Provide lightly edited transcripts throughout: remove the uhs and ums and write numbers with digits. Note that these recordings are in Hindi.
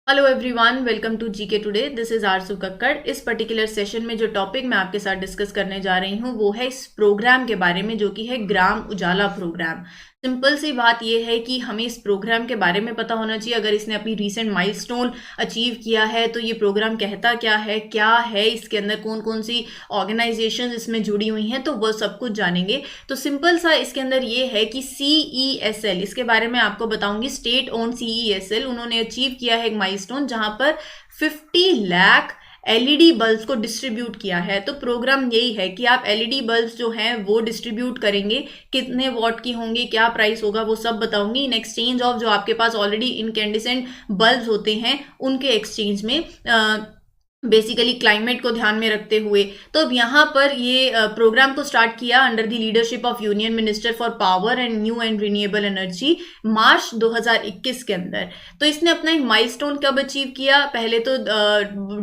Hello everyone, welcome to GK today. This is Aarzoo Kakkar. इस पर्टिकुलर सेशन में जो टॉपिक मैं आपके साथ डिस्कस करने जा रही हूँ वो है इस प्रोग्राम के बारे में, जो कि है ग्राम उजाला प्रोग्राम। सिंपल सी बात यह है कि हमें इस प्रोग्राम के बारे में पता होना चाहिए। अगर इसने अपनी रीसेंट माइलस्टोन अचीव किया है तो ये प्रोग्राम कहता क्या है, इसके अंदर कौन कौन सी ऑर्गेनाइजेशन इसमें जुड़ी हुई हैं, तो वो सब कुछ जानेंगे। तो सिंपल सा इसके अंदर ये है कि CESL, इसके बारे में आपको बताऊंगी। स्टेट ओन CESL उन्होंने अचीव किया है एक माइलस्टोन जहां पर 50 लाख एलईडी बल्ब्स को डिस्ट्रीब्यूट किया है। तो प्रोग्राम यही है कि आप एलईडी बल्ब्स जो हैं वो डिस्ट्रीब्यूट करेंगे, कितने वॉट की होंगी, क्या प्राइस होगा, वो सब बताऊंगी। इन एक्सचेंज ऑफ जो आपके पास ऑलरेडी इनकैंडिसेंट बल्ब्स होते हैं उनके एक्सचेंज में, बेसिकली क्लाइमेट को ध्यान में रखते हुए। तो अब यहाँ पर ये प्रोग्राम को स्टार्ट किया under the leadership of union minister for power and new and renewable energy March 2021 के अंदर। तो इसने अपना एक माइलस्टोन कब अचीव किया? पहले तो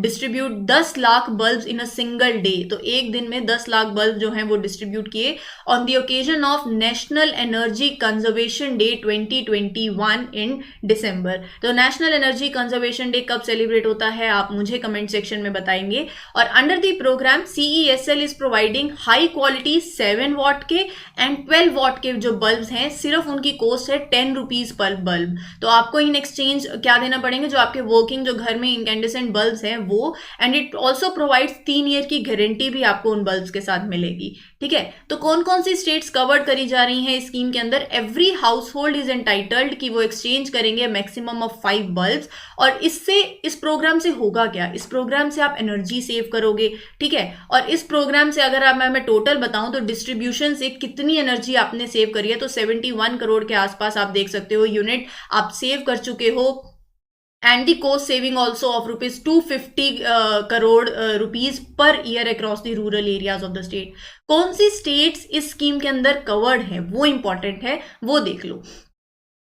distribute 10 lakh bulb in a single day. तो एक दिन में 10 लाख बल्ब जो हैं वो डिस्ट्रीब्यूट किए on the occasion of national energy conservation day 2021 in December. तो नेशनल एनर्जी कंजर्वेशन डे कब सेलिब्रेट होता है आप मुझे कमेंट सेक्शन में बताएंगे। और under the program CESL is providing high quality 7 watt के एंड 12 वॉट के जो बल्ब्स हैं, सिर्फ उनकी कॉस्ट है 10 रुपीज पर बल्ब। तो आपको इन एक्सचेंज क्या देना पड़ेंगे? जो आपके वर्किंग जो घर में इनकैंडिसेंट बल्ब्स हैं वो। And it also provides 3 year की गारंटी भी आपको उन बल्ब्स के साथ मिलेगी। ठीक है, तो कौन कौन सी स्टेट्स कवर्ड करी जा रही हैं इस स्कीम के अंदर? Every house hold is entitled कि वो एक्सचेंज करेंगे मैक्सिमम ऑफ 5 बल्ब्स। और इससे इस प्रोग्राम से होगा क्या? इस प्रोग्राम से आप एनर्जी सेव करोगे। ठीक है, और इस प्रोग्राम से अगर मैं टोटल बताऊं तो डिस्ट्रीब्यूशन से कितनी एनर्जी आपने सेव करी है, तो 71 करोड़ के आसपास आप देख सकते हो यूनिट आप सेव कर चुके हो। And the cost saving also of ₹250 crore rupees per year across the rural areas of the state. कौन सी स्टेट्स इस स्कीम के अंदर कवर्ड है वो इंपॉर्टेंट है, वो देख लो।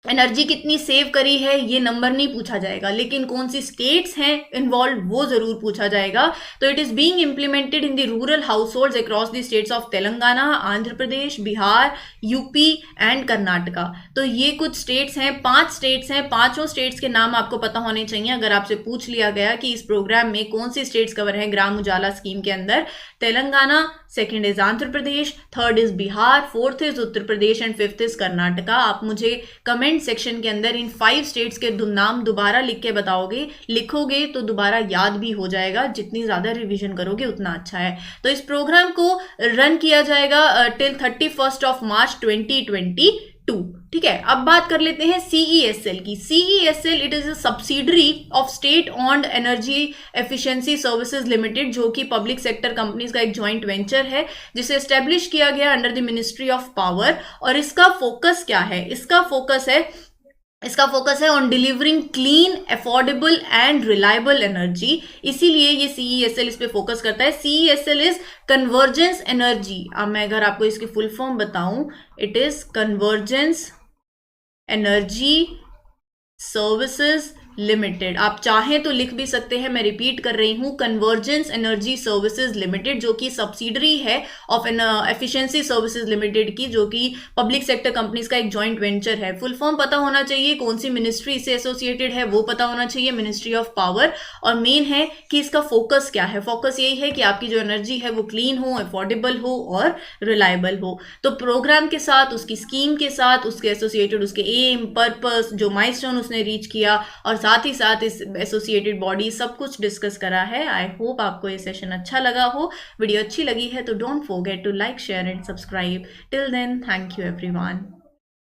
एनर्जी कितनी सेव करी है ये नंबर नहीं पूछा जाएगा, लेकिन कौन सी स्टेट्स हैं इन्वॉल्व वो जरूर पूछा जाएगा। तो it is being implemented in the rural house hold across the states of Telangana, Andhra Pradesh, Bihar, UP and Karnataka. तो ये कुछ स्टेट्स हैं, 5 स्टेट्स हैं। पांचों स्टेट्स के नाम आपको पता होने चाहिए। अगर आपसे पूछ लिया गया कि इस प्रोग्राम में कौन सी स्टेट्स कवर है ग्राम उजाला स्कीम के अंदर, Telangana, second is Andhra Pradesh, third is Bihar, fourth is Uttar Pradesh and fifth is Karnataka. आप मुझे कमेंट सेक्शन के अंदर इन 5 स्टेट्स के नाम दोबारा लिख के बताओगे। लिखोगे तो दोबारा याद भी हो जाएगा, जितनी ज्यादा रिवीजन करोगे उतना अच्छा है। तो इस प्रोग्राम को रन किया जाएगा टिल 31 ऑफ मार्च 2022। ठीक है, अब बात कर लेते हैं CESL की। CESL it is a subsidiary of state owned energy efficiency services limited, जो कि पब्लिक सेक्टर कंपनीज का एक जॉइंट वेंचर है जिसे एस्टेब्लिश किया गया under the ministry of power. और इसका फोकस क्या है? इसका फोकस है on delivering clean, affordable and reliable energy. इसीलिए ये CESL इस पे फोकस करता है। CESL is convergence energy. अब मैं अगर आपको इसकी फुल फॉर्म बताऊं, it is convergence energy services limited. आप चाहें तो लिख भी सकते हैं, मैं रिपीट कर रही हूं, कन्वर्जेंस एनर्जी सर्विसेज लिमिटेड, जो कि सब्सिडरी है of an efficiency services limited की, जो कि पब्लिक सेक्टर कंपनीज का एक जॉइंट वेंचर है। फुल फॉर्म पता होना चाहिए, कौन सी मिनिस्ट्री से एसोसिएटेड है वो पता होना चाहिए, मिनिस्ट्री ऑफ पावर। और मेन है कि इसका फोकस क्या है? फोकस यही है कि आपकी जो एनर्जी है वो क्लीन हो, अफोर्डेबल हो और रिलायबल हो। तो प्रोग्राम के साथ, उसकी स्कीम के साथ, उसके एसोसिएटेड उसके एम, पर्पस, जो माइलस्टोन उसने रीच किया, और साथ ही साथ इस एसोसिएटेड बॉडी, सब कुछ डिस्कस करा है। आई होप आपको ये सेशन अच्छा लगा हो। वीडियो अच्छी लगी है तो don't forget to like, share and subscribe. Till then, thank you everyone.